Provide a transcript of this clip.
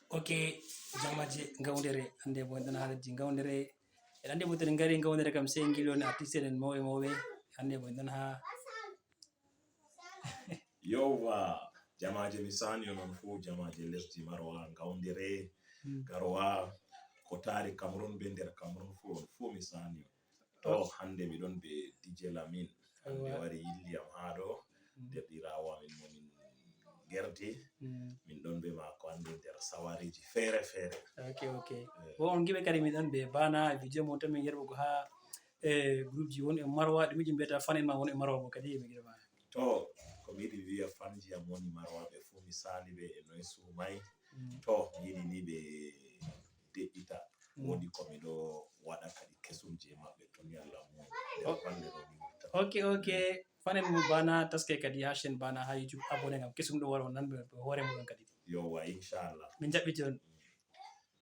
Ok, jamaje ngawdere ande bo dan haalaji ngawdere e ande bo tan ngari ngawdere kam sey ngilon artiste en mawɓe ande bo dan ha Yowa jamaje mi sani non fu jamaje lesdi marwa ngawdere garwa ko tari Cameroun be nder Cameroun fu mi sani to hande mi don be DJ Lamin hande wari yilliam haɗo derɗirawo min mo min gerdi min don be mako hande nder sawariji fere fere. Ok bo on giɓe kadi min ɗon ɓe bana video mo tan min yerɓugo ha groupe ji won e marwa ɗum jim mbiyata fan en ma won e marwa bo kadi mi giɗa to ko mi yiɗi wiya fanji am woni marwaɓe fu mi sali ɓe e noye sumai to mi yiɗi ni ɓe de'ita wodi ko miɗo waɗa kadi kesum je maɓɓe to ni Allah mu bande ɗo mi wurta. Ok fan en mo bana taske kadi ha chaine bana ha YouTube abonné ngam kesum ɗo wara on nan ɓe hoore muɗum kadi yowa inchallah min jaɓɓiti on